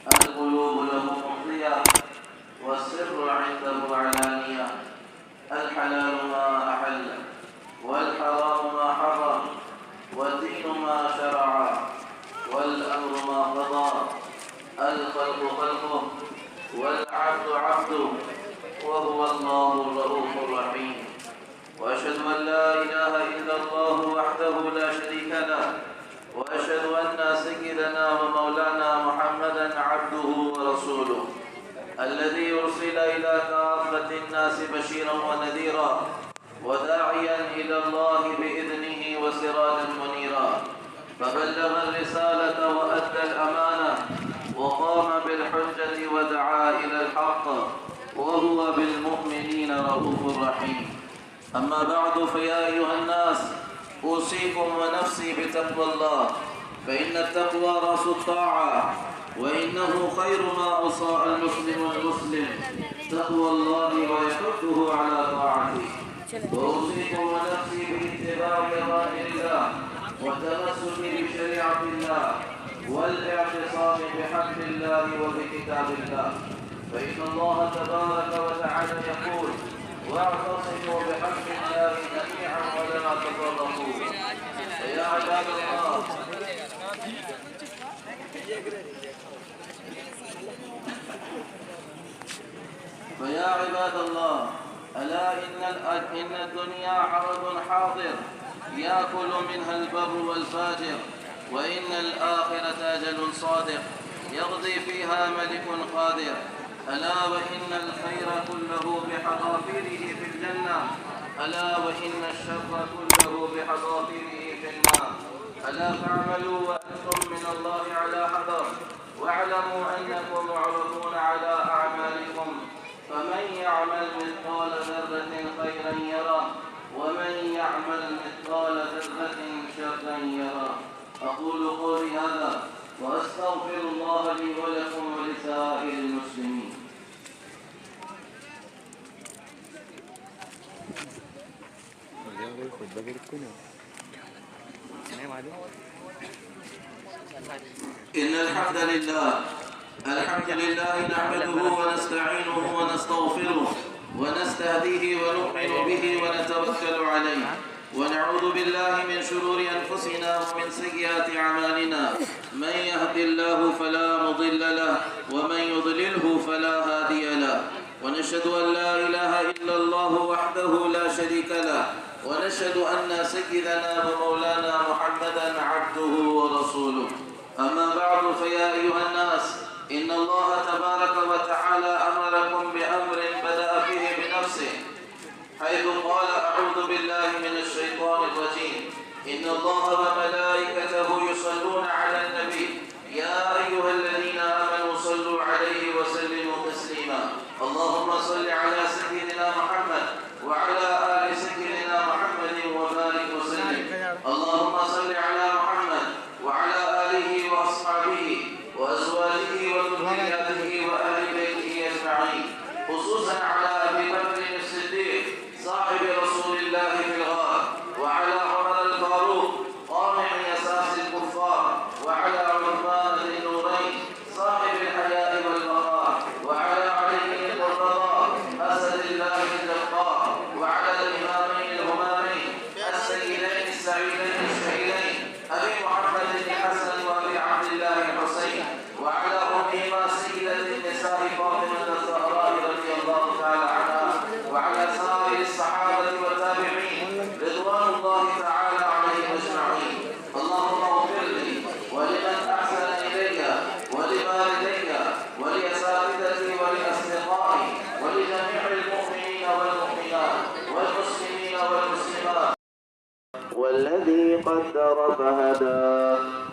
القلوب له مفضية والسر عنده علانية. الحلال ما أحل والحرام ما حرم والدين ما شرع والأمر ما قضى. الخلق خلقه والعبد عبده وهو الله الرؤوف الرحيم. وأشهد أن لا إله إلا الله وحده لا شريك له، وأشهد أن سيدنا ومولانا محمدا عبده ورسوله الذي أرسل إلى كافة الناس بشيرا ونذيرا وداعيا إلى الله بإذنه وسراجا منيرا، فبلغ الرسالة وأدى الأمانة وقام بالحجة ودعا إلى الحق وهو بالمؤمنين رؤوف رحيم. أما بعد، فيا أيها الناس أوصيكم ونفسي بتقوى الله، فإن التقوى رأس الطاعة، وإنه خير ما أوصى المسلم تقوى الله ويحثه على طاعته. وأوصيكم ونفسي باتباع أوامر الله والتمسك بشريعة الله والاعتصام بحق الله وبكتاب الله، فإن الله تبارك وتعالى يقول: واعتصموا بحق الله جميعا ولا تفرقوا. فيا عباد الله، ألا إن الدنيا عرض حاضر يأكل منها البر والفاجر، وإن الآخرة أجل صادق يقضي فيها ملك قادر. ألا وإن الخير كله بحذافيره في الجنة، ألا وإن الشر كله بحذافيره في النار. ألا فاعملوا وأنتم من الله على حذر، واعلموا أنكم معرضون على أعمالكم، فمن يعمل مثقال ذرة خيرا يره، ومن يعمل مثقال ذرة شرا يره. أقول قولي هذا وأستغفر الله لي ولكم ولسائر المسلمين. إن الحمد لله نحمده ونستعينه ونستغفره ونستهديه ونؤمن به ونتوكل عليه، ونعوذ بالله من شرور أنفسنا ومن سيئات أعمالنا. من يهد الله فلا مضل له، ومن يضلله فلا هادي له. ونشهد أن لا إله إلا الله وحده لا شريك له، ونشهد أن سيدنا ومولانا محمدا عبده ورسوله. أما بعد، فيا أيها الناس، إن الله تبارك وتعالى أمركم بأمر بدأ فيه بنفسه، حيث قال: أعوذ بالله من الشيطان الرجيم. إن الله وملائكته يصلون على النبي، يا أيها الذين آمنوا صلوا عليه وسلموا تسليما. اللهم صل على سيدنا محمد وعلى آل سيدنا محمد وبارك وسلم. اللهم صل على محمد وعلى آله وأصحابه وأزواجه وذرياته وأهل بيته أجمعين، خصوصا على أبي بكر الصديق صاحب رسول الله في الغار، وعلى عمر الفاروق قامع يساس الكفار، وعلى عثمان ذي النورين صاحب الحياء والبقاء، وعلى علي القرضاء أسد الله الجبار، وعلى الإمامين الهمامين السيدين السعيدين الشهيدين أبي محمد الحسن وأبي عبد الله الحسين، وعلى أمهما سيدة النساء فاطمة الزهراء رضي الله تعالى عنها، وعلى سائر الصحابة والتابعين رضوان الله تعالى عليهم أجمعين. اللهم اغفر لي ولمن أحسن إلي ولوالدي ولأساتذتي ولأصدقائي ولجميع المؤمنين والمؤمنات والمسلمين والمسلمات. والذي قدر فهدى،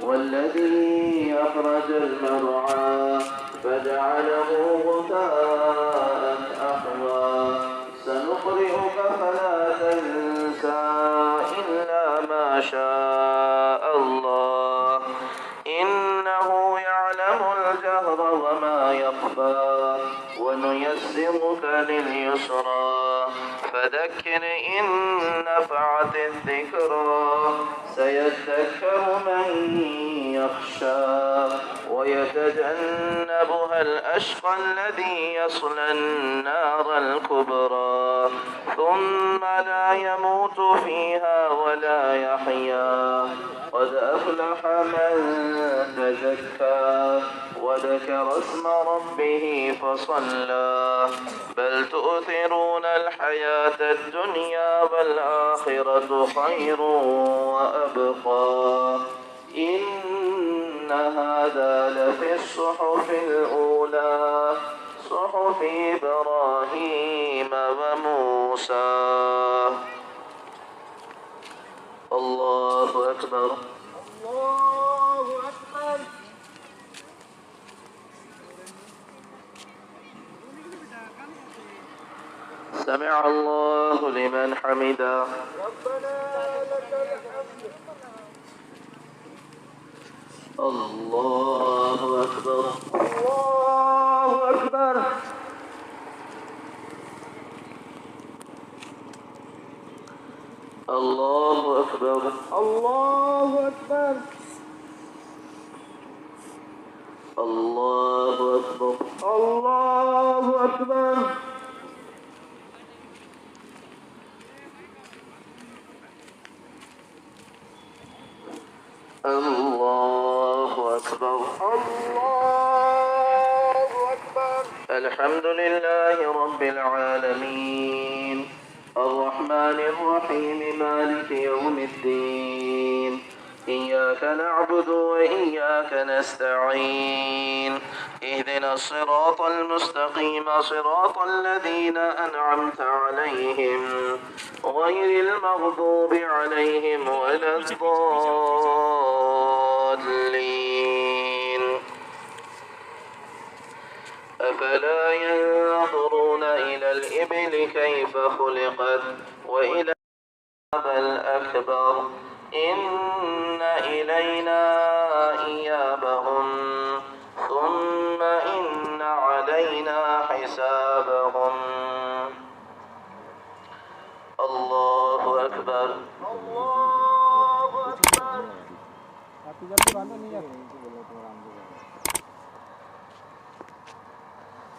والذي أخرج المرعى فجعله غثاء أحوى. سنقرئك فلا تنسى إلا ما شاء الله، إنه يعلم الجهر وما يخفى، ونيسرك لليسرى، فذكر إن نفعت الذكرى سيذكر من يخشى ويتجنبها الأشقى الذي يصلى النار الكبرى ثم لا يموت فيها ولا يحيا قد أفلح من تزكى وذكر اسم ربه فصلى بل تؤثرون الحياة الدنيا والآخرة خير وأبقى إن هذا لفي الصحف الأولى صحف إبراهيم وموسى. الله أكبر. الله أكبر. سمع الله لمن حمده. ربنا لك الحمد. الله أكبر. الله أكبر. الله أكبر. الله أكبر. الله أكبر. الله أكبر. الله أكبر. الله أكبر. الحمد لله رب العالمين الرحمن الرحيم مالك يوم الدين إياك نعبد وإياك نستعين اهدنا الصراط المستقيم صراط الذين أنعمت عليهم غير المغضوب عليهم ولا الضالين. أفلا ينظرون إلى الإبل كيف خلقت وإلى الأكبر إن إلينا إيابهم ثم إن علينا حسابهم. الله أكبر. الله أكبر.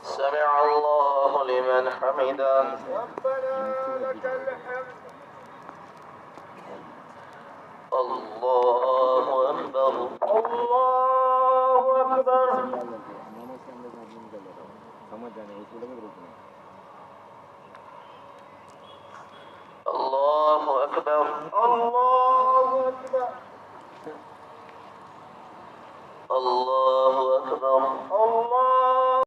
سمع الله لمن حمده. ربنا لك الحمد. الله أكبر. الله أكبر.